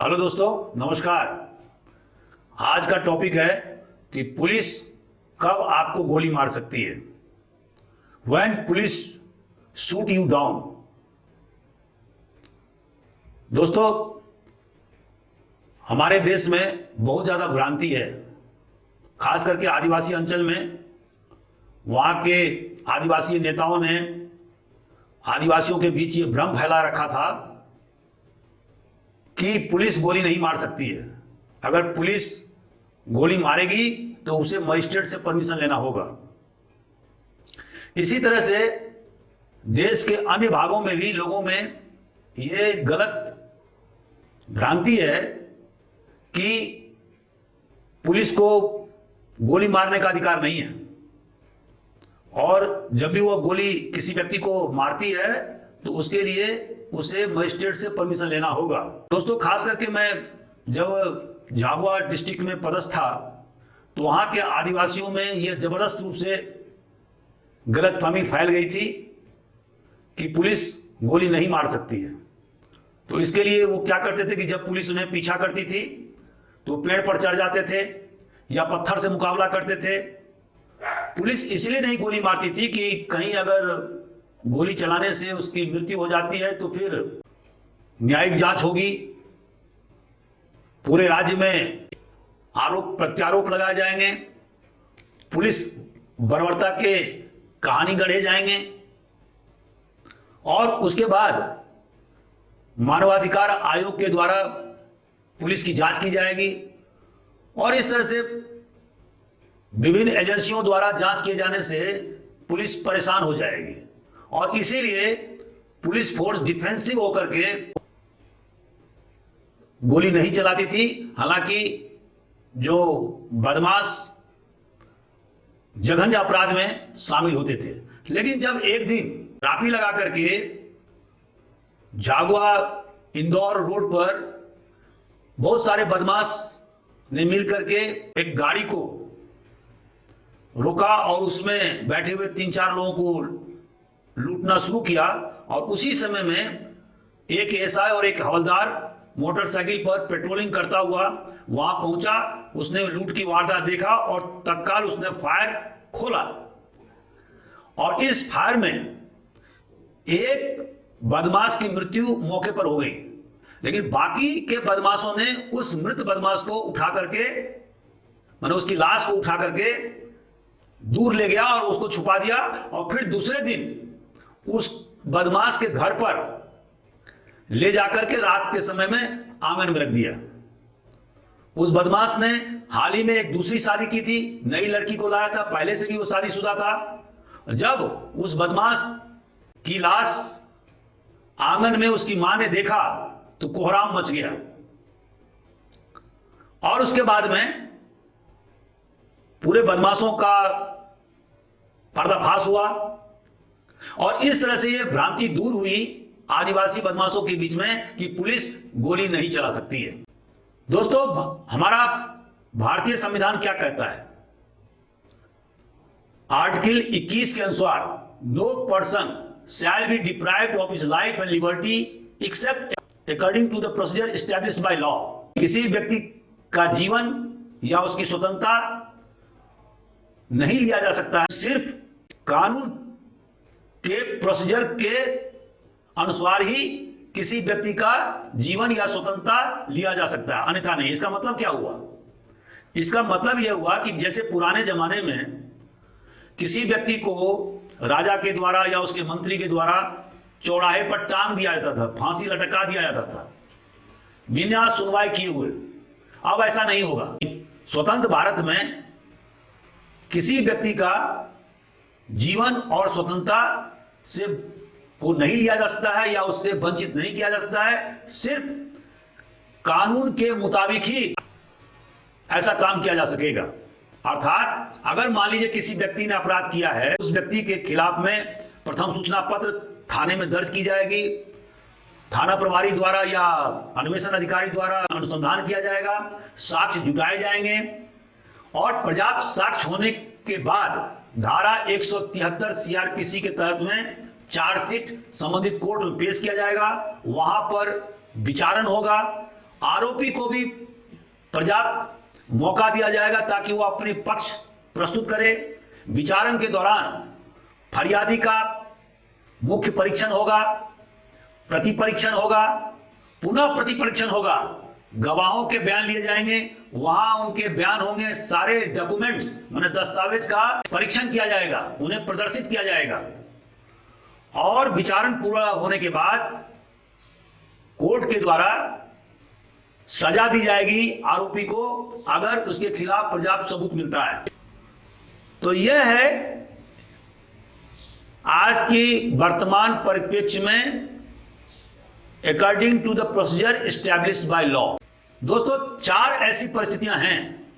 Hello दोस्तों, नमस्कार। आज का टॉपिक है कि पुलिस कब आपको गोली मार सकती है। When police shoot you down. दोस्तों, हमारे देश में बहुत ज़्यादा भ्रांति है, खास करके आदिवासी अंचल में। वहाँ के आदिवासी नेताओं ने आदिवासियों के बीच ये भ्रम फैला रखा था कि पुलिस गोली नहीं मार सकती है। अगर पुलिस गोली मारेगी तो उसे मजिस्ट्रेट से परमिशन लेना होगा। इसी तरह से देश के अन्य भागों में भी लोगों में ये गलत भ्रांति है कि पुलिस को गोली मारने का अधिकार नहीं है, और जब भी वो गोली किसी व्यक्ति को मारती है तो उसके लिए उसे मजिस्ट्रेट से परमिशन लेना होगा। दोस्तों, खास करके मैं जब झाबुआ डिस्ट्रिक्ट में पदस्थ था तो वहाँ के आदिवासियों में यह जबरदस्त रूप से गलतफहमी फैल गई थी कि पुलिस गोली नहीं मार सकती है। तो इसके लिए वो क्या करते थे कि जब पुलिस उन्हें पीछा करती थी तो पेड़ पर चढ़ जाते थे या पत्थर से मुकाबला करते थे। पुलिस इसलिए नहीं गोली मारती थी कि कहीं अगर गोली चलाने से उसकी मृत्यु हो जाती है तो फिर न्यायिक जांच होगी, पूरे राज्य में आरोप प्रत्यारोप लगाए जाएंगे, पुलिस बर्बरता के कहानी गढ़े जाएंगे, और उसके बाद मानवाधिकार आयोग के द्वारा पुलिस की जांच की जाएगी, और इस तरह से विभिन्न एजेंसियों द्वारा जांच किए जाने से पुलिस परेशान हो जाएगी। और इसीलिए पुलिस फोर्स डिफेंसिव होकर के गोली नहीं चलाती थी। हालांकि जो बदमाश जघन्य अपराध में शामिल होते थे, लेकिन जब एक दिन ट्राफी लगा करके झाबुआ इंदौर रोड पर बहुत सारे बदमाश ने मिलकर के एक गाड़ी को रोका और उसमें बैठे हुए 3-4 लोगों को लूटना शुरू किया, और उसी समय में एक एएसआई और एक हवलदार मोटरसाइकिल पर पेट्रोलिंग करता हुआ वहां पहुंचा। उसने लूट की वारदात देखा और तत्काल उसने फायर खोला, और इस फायर में एक बदमाश की मृत्यु मौके पर हो गई। लेकिन बाकी के बदमाशों ने उस मृत बदमाश को उठा करके, माने उसकी लाश को उठा करके दूर ले गया और उसको छुपा दिया, और फिर दूसरे दिन उस बदमाश के घर पर ले जाकर के रात के समय में आंगन में रख दिया। उस बदमाश ने हाल ही में एक दूसरी शादी की थी, नई लड़की को लाया था, पहले से भी वो शादीशुदा था। जब उस बदमाश की लाश आंगन में उसकी मां ने देखा तो कोहराम मच गया, और उसके बाद में पूरे बदमाशों का पर्दाफाश हुआ, और इस तरह से यह भ्रांति दूर हुई आदिवासी बदमाशों के बीच में कि पुलिस गोली नहीं चला सकती है। दोस्तों, हमारा भारतीय संविधान क्या कहता है? आर्टिकल 21 के अनुसार no person shall be deprived of his life and liberty except according to the procedure established by law. किसी व्यक्ति का जीवन या उसकी स्वतंत्रता नहीं लिया जा सकता है, सिर्फ कानून के प्रोसीजर के अनुसार ही किसी व्यक्ति का जीवन या स्वतंत्रता लिया जा सकता है, अन्यथा नहीं। इसका मतलब क्या हुआ? इसका मतलब यह हुआ कि जैसे पुराने जमाने में किसी व्यक्ति को राजा के द्वारा या उसके मंत्री के द्वारा चौराहे पर टांग दिया जाता था, फांसी लटका दिया जाता था बिना सुनवाई किए हुए। अब ऐसा नहीं होगा। स्वतंत्र भारत में किसी व्यक्ति का जीवन और स्वतंत्रता से को नहीं लिया जा सकता है या उससे वंचित नहीं किया जा सकता है, सिर्फ कानून के मुताबिक ही ऐसा काम किया जा सकेगा। अर्थात अगर मान लीजिए किसी व्यक्ति ने अपराध किया है, उस व्यक्ति के खिलाफ में प्रथम सूचना पत्र थाने में दर्ज की जाएगी, थाना प्रभारी द्वारा या अन्वेषण अधिकारी द्वारा अनुसंधान किया जाएगा, साक्ष्य जुटाए जाएंगे, और पर्याप्त साक्ष्य होने के बाद धारा 173 सीआरपीसी के तहत में चार्जशीट संबंधित कोर्ट में पेश किया जाएगा। वहां पर विचारण होगा आरोपी को भी पर्याप्त मौका दिया जाएगा ताकि वो अपने पक्ष प्रस्तुत करे। विचारण के दौरान फरियादी का मुख्य परीक्षण होगा, प्रतिपरीक्षण होगा, पुनः प्रतिपरीक्षण होगा, गवाहों के बयान लिए जाएंगे, वहां उनके बयान होंगे, सारे डॉक्यूमेंट्स माने दस्तावेज का परीक्षण किया जाएगा, उन्हें प्रदर्शित किया जाएगा और विचारण पूरा होने के बाद कोर्ट के द्वारा सजा दी जाएगी आरोपी को अगर उसके खिलाफ पर्याप्त सबूत मिलता है। तो यह है आज की वर्तमान परिप्रेक्ष्य में according to the procedure established by law. दोस्तों, 4 ऐसी परिस्थितियां हैं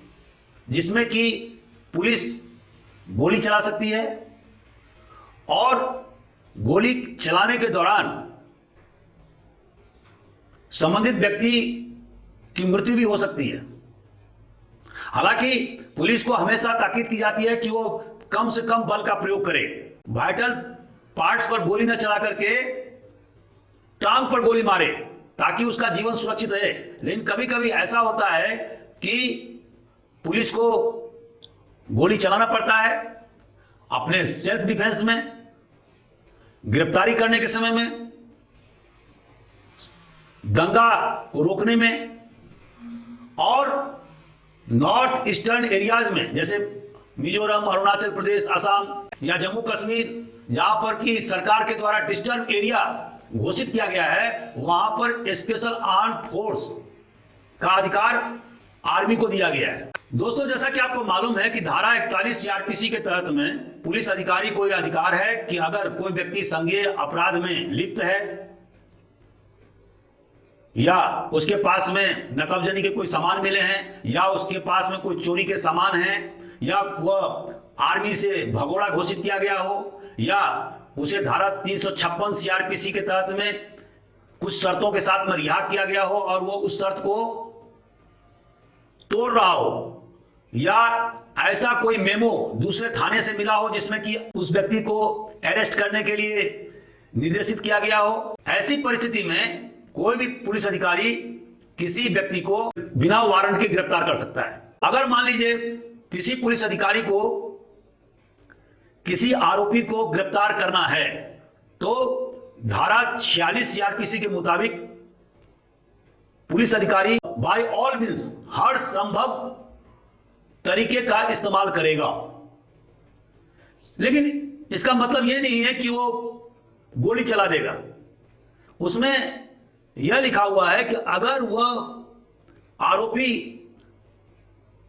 जिसमें कि पुलिस गोली चला सकती है और गोली चलाने के दौरान संबंधित व्यक्ति की मृत्यु भी हो सकती है। हालांकि पुलिस को हमेशा ताकीद की जाती है कि वो कम से कम बल का प्रयोग करे, वाइटल पार्ट्स पर गोली न चला करके टांग पर गोली मारे ताकि उसका जीवन सुरक्षित रहे। लेकिन कभी कभी ऐसा होता है कि पुलिस को गोली चलाना पड़ता है अपने सेल्फ डिफेंस में, गिरफ्तारी करने के समय में, दंगा को रोकने में और नॉर्थ ईस्टर्न एरियाज में जैसे मिजोरम, अरुणाचल प्रदेश, असम या जम्मू कश्मीर जहां पर कि सरकार के द्वारा डिस्टर्ब एरिया घोषित किया गया है, वहां पर स्पेशल आर्म्ड फोर्स का अधिकार आर्मी को दिया गया है। दोस्तों, जैसा कि आपको मालूम है कि धारा 41 सीआरपीसी के तहत में पुलिस अधिकारी को यह अधिकार है कि अगर कोई व्यक्ति संज्ञेय अपराध में लिप्त है या उसके पास में नकबजनी के कोई सामान मिले हैं या उसके पास में कोई चोरी के सामान हैं या वह आर्मी से भगोड़ा घोषित किया गया हो या उसे धारा 356 सीआरपीसी के तहत में कुछ शर्तों के साथ में रिहा किया गया हो और वो उस शर्त को तोड़ रहा हो या ऐसा कोई मेमो दूसरे थाने से मिला हो जिसमें कि उस व्यक्ति को अरेस्ट करने के लिए निर्देशित किया गया हो, ऐसी परिस्थिति में कोई भी पुलिस अधिकारी किसी व्यक्ति को बिना वारंट के गिरफ्तार कर सकता है। अगर मान लीजिए किसी पुलिस अधिकारी को किसी आरोपी को गिरफ्तार करना है तो धारा 46 सीआरपीसी के मुताबिक पुलिस अधिकारी बाय ऑल मींस हर संभव तरीके का इस्तेमाल करेगा। लेकिन इसका मतलब यह नहीं है कि वो गोली चला देगा। उसमें यह लिखा हुआ है कि अगर वह आरोपी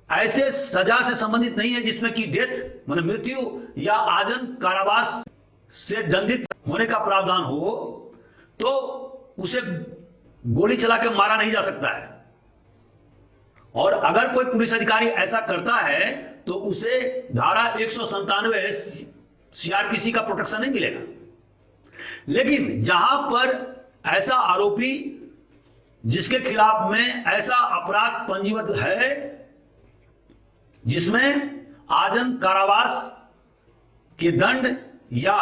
ऐसे सजा से संबंधित नहीं है जिसमें कि डेथ माने मृत्यु या आजीवन कारावास से दंडित होने का प्रावधान हो तो उसे गोली चला के मारा नहीं जा सकता है। और अगर कोई पुलिस अधिकारी ऐसा करता है तो उसे धारा 197 सीआरपीसी का प्रोटेक्शन नहीं मिलेगा। लेकिन जहां पर ऐसा आरोपी जिसके खिलाफ में ऐसा अपराध पंजीबद्ध है जिसमें आजीवन कारावास के दंड या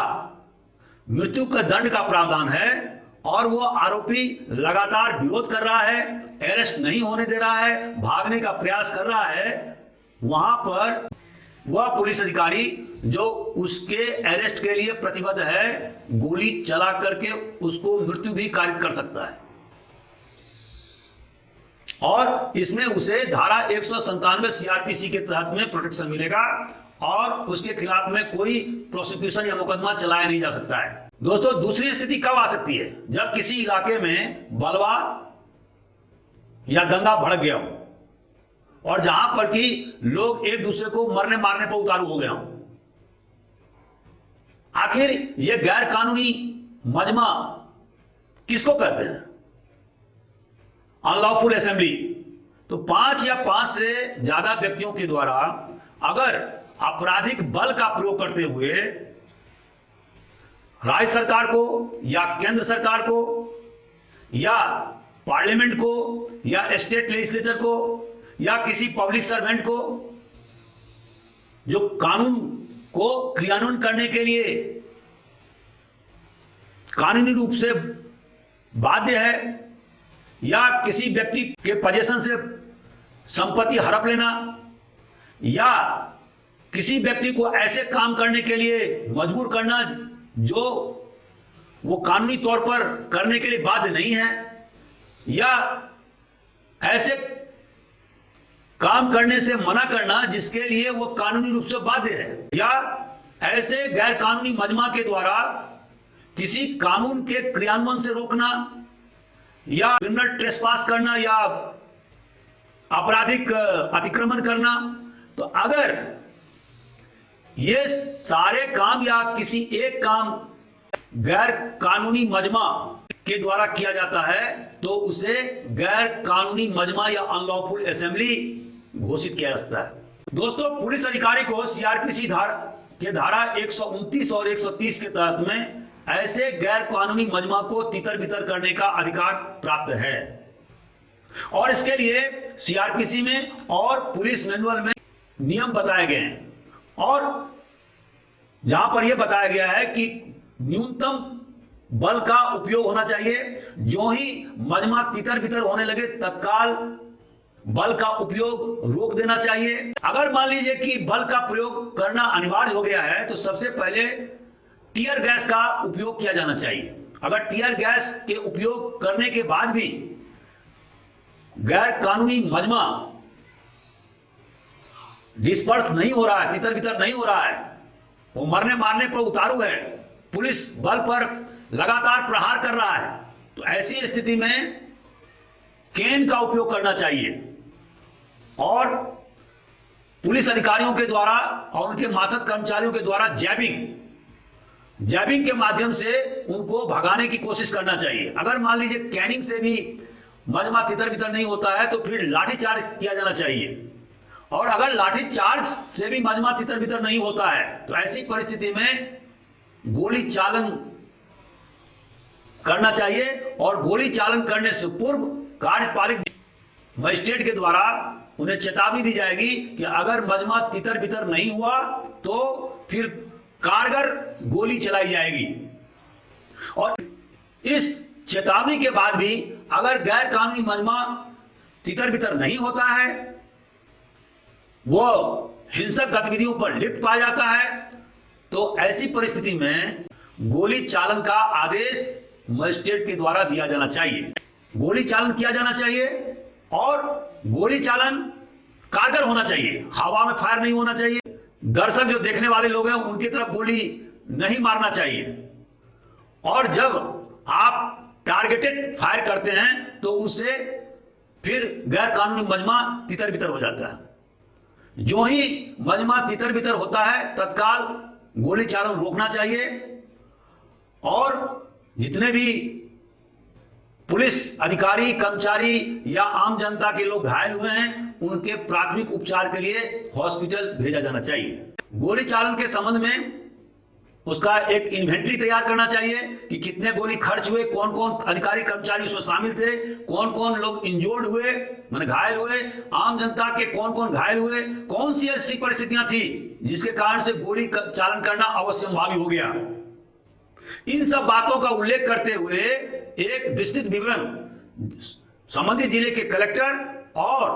मृत्यु का दंड का प्रावधान है और वो आरोपी लगातार विरोध कर रहा है, अरेस्ट नहीं होने दे रहा है, भागने का प्रयास कर रहा है, वहां पर वह पुलिस अधिकारी जो उसके अरेस्ट के लिए प्रतिबद्ध है गोली चला करके उसको मृत्यु भी कारित कर सकता है और इसमें उसे धारा 197 सीआरपीसी के तहत में प्रोटेक्शन मिलेगा और उसके खिलाफ में कोई प्रोसिक्यूशन या मुकदमा चलाया नहीं जा सकता है। दोस्तों, दूसरी स्थिति कब आ सकती है? जब किसी इलाके में बलवा या दंगा भड़क गया हो और जहां पर कि लोग एक दूसरे को मरने मारने पर उतारू हो गए हों। आखिर यह गैर कानूनी मजमा किसको कहते हैं? Unlawful assembly. तो 5 या 5 से ज्यादा व्यक्तियों के द्वारा अगर आपराधिक बल का प्रयोग करते हुए राज्य सरकार को या केंद्र सरकार को या पार्लियामेंट को या स्टेट लेजिस्लेचर को या किसी पब्लिक सर्वेंट को जो कानून को क्रियान्वयन करने के लिए कानूनी रूप से बाध्य है या किसी व्यक्ति के पोजीशन से संपत्ति हड़प लेना, या किसी व्यक्ति को ऐसे काम करने के लिए मजबूर करना जो वो कानूनी तौर पर करने के लिए बाध्य नहीं है, या ऐसे काम करने से मना करना जिसके लिए वो कानूनी रूप से बाध्य है, या ऐसे गैर कानूनी मजमा के द्वारा किसी कानून के क्रियान्वयन से रोकना, या क्रिमिनल ट्रेसपास करना, या आपराधिक अतिक्रमण करना। तो अगर ये सारे काम या किसी एक काम गैर कानूनी मजमा के द्वारा किया जाता है तो उसे गैर कानूनी मजमा या अनलॉफुल असेंबली घोषित किया जाता है। दोस्तों, पुलिस अधिकारी को सीआरपीसी धारा 129 और 130 के तहत में ऐसे गैर कानूनी मजमा को तितर बितर करने का अधिकार प्राप्त है, और इसके लिए सीआरपीसी में और पुलिस मैनुअल में नियम बताए गए हैं, और जहां पर यह बताया गया है कि न्यूनतम बल का उपयोग होना चाहिए। जो ही मजमा तितर बितर होने लगे तत्काल बल का उपयोग रोक देना चाहिए। अगर मान लीजिए कि बल का प्रयोग करना अनिवार्य हो गया है तो सबसे पहले टीयर गैस का उपयोग किया जाना चाहिए। अगर टीयर गैस के उपयोग करने के बाद भी गैर कानूनी मजमा डिस्पर्स नहीं हो रहा है, तितर बितर नहीं हो रहा है, वो मरने मारने पर उतारू है, पुलिस बल पर लगातार प्रहार कर रहा है, तो ऐसी स्थिति में केन का उपयोग करना चाहिए, और पुलिस अधिकारियों के द्वारा और उनके मातहत कर्मचारियों के द्वारा जैबिंग के माध्यम से उनको भगाने की कोशिश करना चाहिए। अगर मान लीजिए कैनिंग से भी मजमा तितर बितर नहीं होता है तो फिर लाठीचार्ज किया जाना चाहिए, और अगर लाठीचार्ज से भी मजमा तितर बितर नहीं होता है तो ऐसी परिस्थिति में गोली चालन करना चाहिए, और गोली चालन करने से पूर्व कार्यपालिक मजिस्ट्रेट के द्वारा उन्हें चेतावनी दी जाएगी कि अगर मजमा तितर बितर नहीं हुआ तो फिर कारगर गोली चलाई जाएगी। और इस चेतावनी के बाद भी अगर गैर कानूनी मजमा तितर बितर नहीं होता है, वो हिंसक गतिविधियों पर लिप्त पाया जाता है, तो ऐसी परिस्थिति में गोली चालन का आदेश मजिस्ट्रेट के द्वारा दिया जाना चाहिए। गोली चालन किया जाना चाहिए, और गोली चालन कारगर होना चाहिए, हवा में फायर नहीं होना चाहिए। दर्शक जो देखने वाले लोग हैं उनकी तरफ गोली नहीं मारना चाहिए, और जब आप टारगेटेड फायर करते हैं तो उससे फिर गैर कानूनी मजमा तितर बितर हो जाता है। जो ही मजमा तितर बितर होता है तत्काल गोली चालन रोकना चाहिए, और जितने भी पुलिस अधिकारी कर्मचारी या आम जनता के लोग घायल हुए हैं उनके प्राथमिक उपचार के लिए हॉस्पिटल भेजा जाना चाहिए। गोली चालन के संबंध में उसका एक इन्वेंटरी तैयार करना चाहिए कि कितने गोली खर्च हुए, कौन कौन अधिकारी कर्मचारी उसमें शामिल थे, कौन कौन लोग इंजोर्ड हुए माने घायल हुए, आम जनता के कौन कौन घायल हुए, कौन सी ऐसी परिस्थितियां थी जिसके कारण से गोली चालन करना अवश्यंभावी हो गया। इन सब बातों का उल्लेख करते हुए एक विस्तृत विवरण संबंधित जिले के कलेक्टर और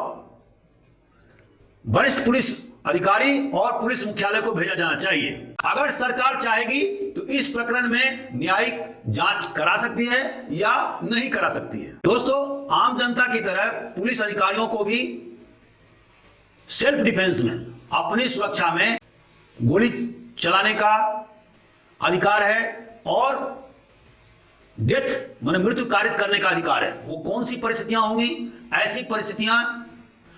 वरिष्ठ पुलिस अधिकारी और पुलिस मुख्यालय को भेजा जाना चाहिए। अगर सरकार चाहेगी तो इस प्रकरण में न्यायिक जांच करा सकती है या नहीं करा सकती है। दोस्तों, आम जनता की तरह पुलिस अधिकारियों को भी सेल्फ डिफेंस में, अपनी सुरक्षा में गोली चलाने का अधिकार है, और डेथ माने मृत्यु कारित करने का अधिकार है। वो कौन सी परिस्थितियां होंगी? ऐसी परिस्थितियां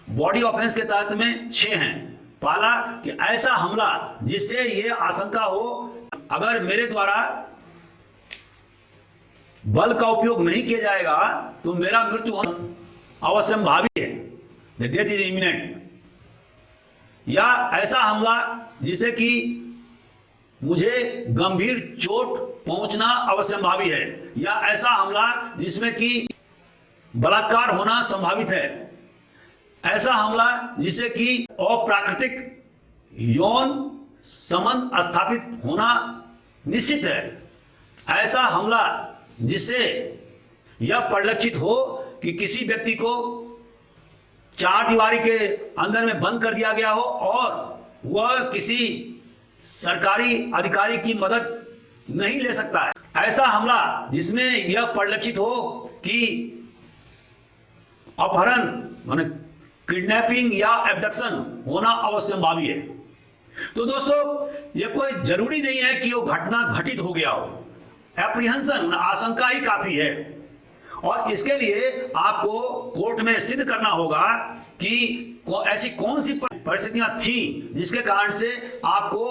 बॉडी ऑफेंस के तहत में 6 हैं। पहला कि ऐसा हमला जिससे यह आशंका हो अगर मेरे द्वारा बल का उपयोग नहीं किया जाएगा तो मेरा मृत्यु अवश्यंभावी है, द डेथ इज इमिनेंट। या ऐसा हमला जिससे कि मुझे गंभीर चोट पहुंचना अवश्यंभावी है, या ऐसा हमला जिसमें कि बलात्कार होना संभावित है, ऐसा हमला जिससे कि अप्राकृतिक यौन संबंध स्थापित होना निश्चित है, ऐसा हमला जिससे यह परिलक्षित हो कि किसी व्यक्ति को चार दीवारी के अंदर में बंद कर दिया गया हो और वह किसी सरकारी अधिकारी की मदद नहीं ले सकता है। ऐसा हमला जिसमें यह परिलक्षित हो कि अपहरण माने किडनैपिंग या एब्डक्शन होना अवश्यंभावी है। तो दोस्तों, यह कोई जरूरी नहीं है कि वो घटना घटित हो गया हो। एप्रीहेंशन आशंका ही काफी है और इसके लिए आपको कोर्ट में सिद्ध करना होगा कि ऐसी कौन सी परिस्थितियां थी जिसके कारण से आपको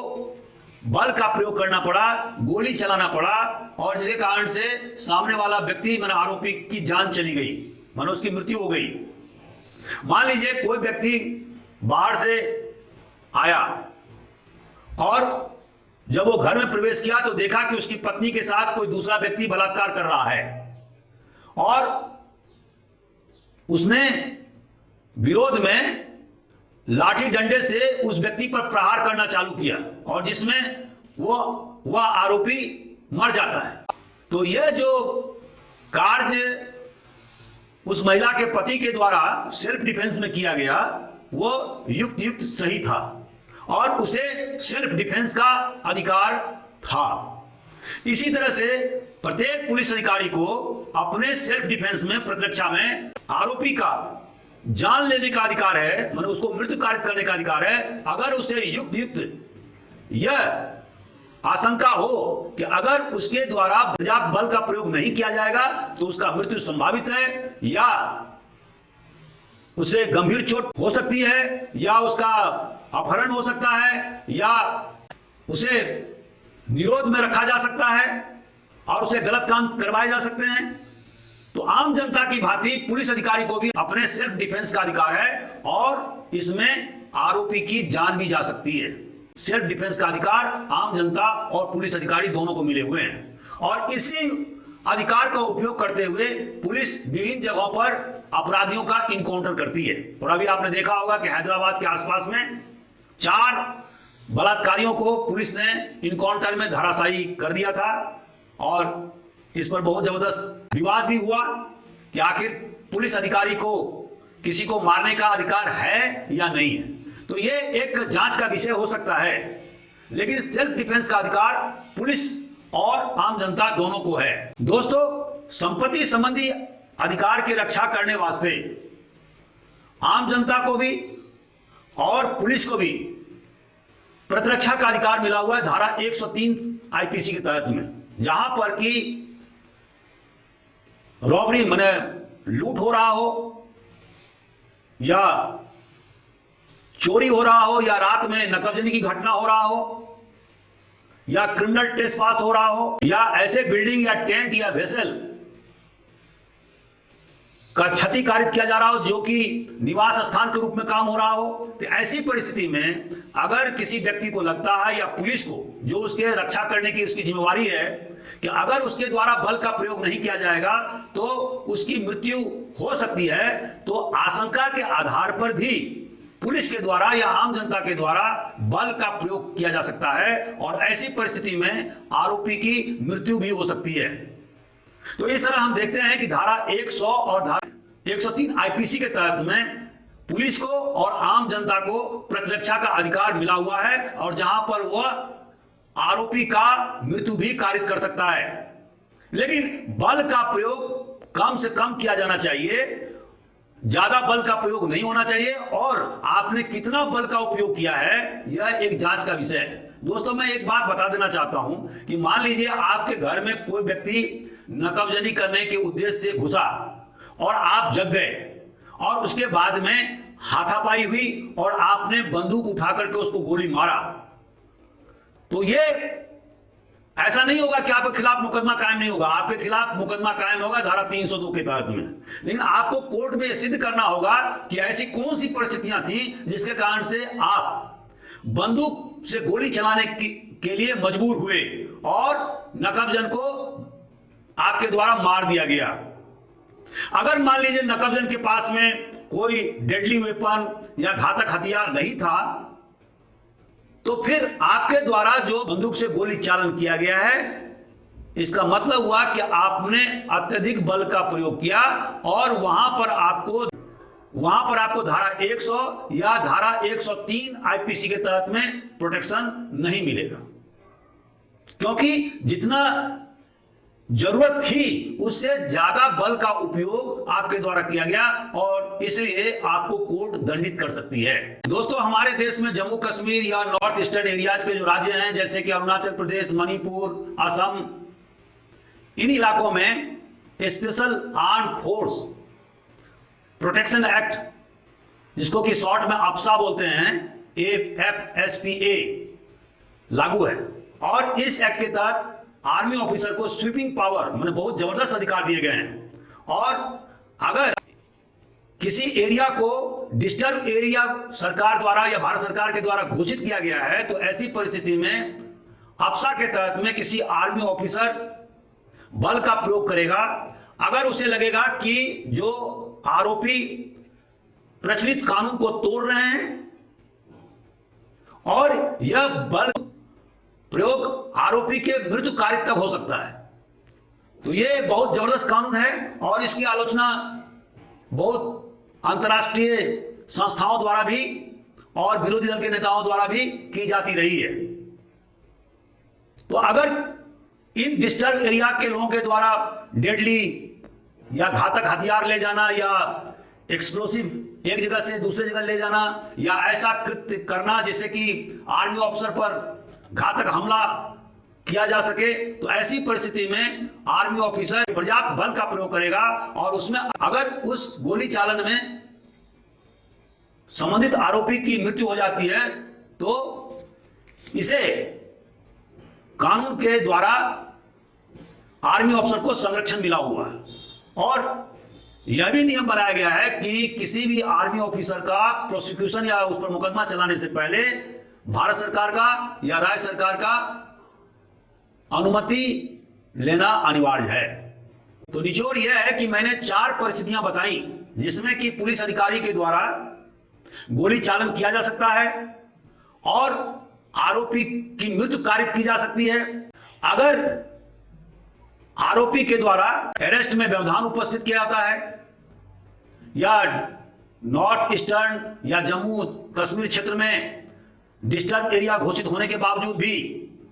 बल का प्रयोग करना पड़ा, गोली चलाना पड़ा और जिसके कारण से सामने वाला व्यक्ति माने आरोपी की जान चली गई, माने उसकी मृत्यु हो गई। मान लीजिए कोई व्यक्ति बाहर से आया और जब वो घर में प्रवेश किया तो देखा कि उसकी पत्नी के साथ कोई दूसरा व्यक्ति बलात्कार कर रहा है और उसने विरोध में लाठी डंडे से उस व्यक्ति पर प्रहार करना चालू किया और जिसमें वह आरोपी मर जाता है। तो यह जो कार्य उस महिला के पति के द्वारा सेल्फ डिफेंस में किया गया वो युक्त सही था और उसे सेल्फ डिफेंस का अधिकार था। इसी तरह से प्रत्येक पुलिस अधिकारी को अपने सेल्फ डिफेंस में प्रतिरक्षा में आरोपी का जान लेने का अधिकार है, मतलब उसको मृत्यु कारित करने का अधिकार है अगर उसे युक्त यह आशंका हो कि अगर उसके द्वारा पर्याप्त बल का प्रयोग नहीं किया जाएगा तो उसका मृत्यु संभावित है या उसे गंभीर चोट हो सकती है या उसका अपहरण हो सकता है या उसे निरोध में रखा जा सकता है और उसे गलत काम करवाए जा सकते हैं। तो आम जनता की भांति पुलिस अधिकारी को भी अपने सेल्फ डिफेंस का अधिकार है और इसमें आरोपी की जान भी जा सकती है। सेल्फ डिफेंस का अधिकार आम जनता और पुलिस अधिकारी दोनों को मिले हुए हैं और इसी अधिकार का उपयोग करते हुए पुलिस विभिन्न जगहों पर अपराधियों का इनकाउंटर करती है। और अभी आपने देखा होगा कि हैदराबाद के आसपास में 4 बलात्कारियों को पुलिस ने इनकाउंटर में धराशायी कर दिया था और इस पर बहुत जबरदस्त विवाद भी हुआ कि आखिर पुलिस अधिकारी को किसी को मारने का अधिकार है या नहीं है। तो ये एक जांच का विषय हो सकता है, लेकिन सेल्फ डिफेंस का अधिकार पुलिस और आम जनता दोनों को है। दोस्तों, संपत्ति संबंधी अधिकार की रक्षा करने वास्ते आम जनता को भी और पुलिस को भी प्रतिरक्षा का अधिकार मिला हुआ है धारा 103 आईपीसी के तहत में, जहां पर कि रॉबरी माने लूट हो रहा हो या चोरी हो रहा हो या रात में नकबजनी की घटना हो रहा हो या क्रिमिनल ट्रेसपास हो रहा हो या ऐसे बिल्डिंग या टेंट या वेसल का क्षति कारित किया जा रहा हो जो कि निवास स्थान के रूप में काम हो रहा हो। तो ऐसी परिस्थिति में अगर किसी व्यक्ति को लगता है या पुलिस को जो उसके रक्षा करने की उसकी जिम्मेवारी है कि अगर उसके द्वारा बल का प्रयोग नहीं किया जाएगा तो उसकी मृत्यु हो सकती है, तो आशंका के आधार पर भी पुलिस के द्वारा या आम जनता के द्वारा बल का प्रयोग किया जा सकता है और ऐसी परिस्थिति में आरोपी की मृत्यु भी हो सकती है। तो इस तरह हम देखते हैं कि धारा 100 और धारा 103 आईपीसी के तहत में पुलिस को और आम जनता को प्रतिरक्षा का अधिकार मिला हुआ है और जहां पर वह आरोपी का मृत्यु भी कारित कर सकता है। लेकिन बल का प्रयोग कम से कम किया जाना चाहिए, ज्यादा बल का प्रयोग नहीं होना चाहिए और आपने कितना बल का उपयोग किया है यह एक जांच का विषय है। दोस्तों, मैं एक बात बता देना चाहता हूं कि मान लीजिए आपके घर में कोई व्यक्ति नकबजनी करने के उद्देश्य से घुसा और आप जग गए और उसके बाद में हाथापाई हुई और आपने बंदूक उठा करके उसको गोली मारा, तो ये ऐसा नहीं होगा कि आपके खिलाफ मुकदमा कायम नहीं होगा। आपके खिलाफ मुकदमा कायम होगा धारा 302 के तहत में, लेकिन आपको कोर्ट में सिद्ध करना होगा कि ऐसी कौन सी परिस्थितियां थी जिसके कारण से आप बंदूक से गोली चलाने के लिए मजबूर हुए और नकबजन को आपके द्वारा मार दिया गया। अगर मान लीजिए नकबजन के पास में कोई डेडली वेपन या घातक हथियार नहीं था तो फिर आपके द्वारा जो बंदूक से गोली चालन किया गया है इसका मतलब हुआ कि आपने अत्यधिक बल का प्रयोग किया और वहां पर आपको धारा 100 या धारा 103 आईपीसी के तहत में प्रोटेक्शन नहीं मिलेगा, क्योंकि जितना जरूरत थी उससे ज्यादा बल का उपयोग आपके द्वारा किया गया और इसलिए आपको कोर्ट दंडित कर सकती है। दोस्तों, हमारे देश में जम्मू कश्मीर या नॉर्थ ईस्टर्न एरियाज के जो राज्य हैं जैसे कि अरुणाचल प्रदेश, मणिपुर, असम, इन इलाकों में special arm force protection act, जिसको कि शॉर्ट में अप्सा बोलते हैं, AFSPA लागू है और इस एक्ट के तहत आर्मी ऑफिसर को स्वीपिंग पावर माने बहुत जबरदस्त अधिकार दिए गए हैं और अगर किसी एरिया को डिस्टर्ब एरिया सरकार द्वारा या भारत सरकार के द्वारा घोषित किया गया है तो ऐसी परिस्थिति में अप्सा के तहत में किसी आर्मी ऑफिसर बल का प्रयोग करेगा अगर उसे लगेगा कि जो आरोपी प्रचलित कानून को तोड़ रहे हैं और यह बल प्रयोग आरोपी के मृत्यु कारिक तक हो सकता है। तो यह बहुत जबरदस्त कानून है और इसकी आलोचना बहुत अंतर्राष्ट्रीय संस्थाओं द्वारा भी और विरोधी दल के नेताओं द्वारा भी की जाती रही है। तो अगर इन डिस्टर्ब एरिया के लोगों के द्वारा डेडली या घातक हथियार ले जाना या एक्सप्लोसिव एक जगह से दूसरी जगह ले जाना या ऐसा कृत्य करना जिससे कि आर्मी ऑफिसर पर घातक हमला किया जा सके, तो ऐसी परिस्थिति में आर्मी ऑफिसर पर्याप्त बल का प्रयोग करेगा और उसमें अगर उस गोली चालन में संबंधित आरोपी की मृत्यु हो जाती है तो इसे कानून के द्वारा आर्मी ऑफिसर को संरक्षण मिला हुआ है और यह भी नियम बनाया गया है कि किसी भी आर्मी ऑफिसर का प्रोसिक्यूशन या उस पर मुकदमा चलाने से पहले भारत सरकार का या राज्य सरकार का अनुमति लेना अनिवार्य है। तो निचोड़ यह है कि मैंने 4 परिस्थितियां बताई जिसमें कि पुलिस अधिकारी के द्वारा गोली चालन किया जा सकता है और आरोपी की मृत्यु कारित की जा सकती है अगर आरोपी के द्वारा अरेस्ट में व्यवधान उपस्थित किया जाता है या नॉर्थ ईस्टर्न या जम्मू कश्मीर क्षेत्र में डिस्टर्ब एरिया घोषित होने के बावजूद भी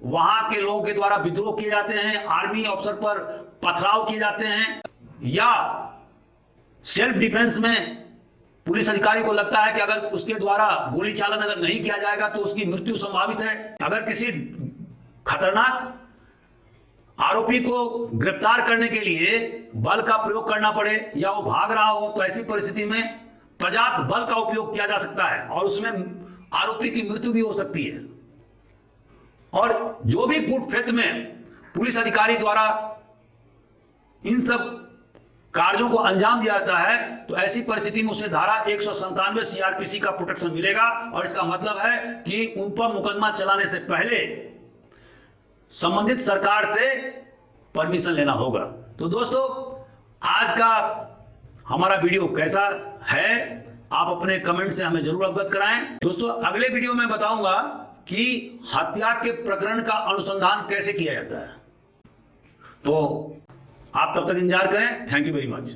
वहां के लोगों के द्वारा विद्रोह किए जाते हैं, आर्मी ऑफिसर पर पथराव किए जाते हैं या सेल्फ डिफेंस में पुलिस अधिकारी को लगता है कि अगर उसके द्वारा गोली चालन अगर नहीं किया जाएगा तो उसकी मृत्यु संभावित है। अगर किसी खतरनाक आरोपी को गिरफ्तार करने के लिए बल का प्रयोग करना पड़े या वो भाग रहा हो तो ऐसी परिस्थिति में पर्याप्त बल का उपयोग किया जा सकता है और उसमें आरोपी की मृत्यु भी हो सकती है। और जो भी फुटफेत में पुलिस अधिकारी द्वारा इन सब कार्यों को अंजाम दिया जाता है तो ऐसी परिस्थिति में उसे धारा 197 सीआरपीसी का प्रोटेक्शन मिलेगा और इसका मतलब है कि उन पर मुकदमा चलाने से पहले संबंधित सरकार से परमिशन लेना होगा। तो दोस्तों, आज का हमारा वीडियो कैसा है आप अपने कमेंट से हमें जरूर अवगत कराएं। दोस्तों, अगले वीडियो में बताऊंगा कि हत्या के प्रकरण का अनुसंधान कैसे किया जाता है। तो आप तब तक इंतजार करें। Thank you very much.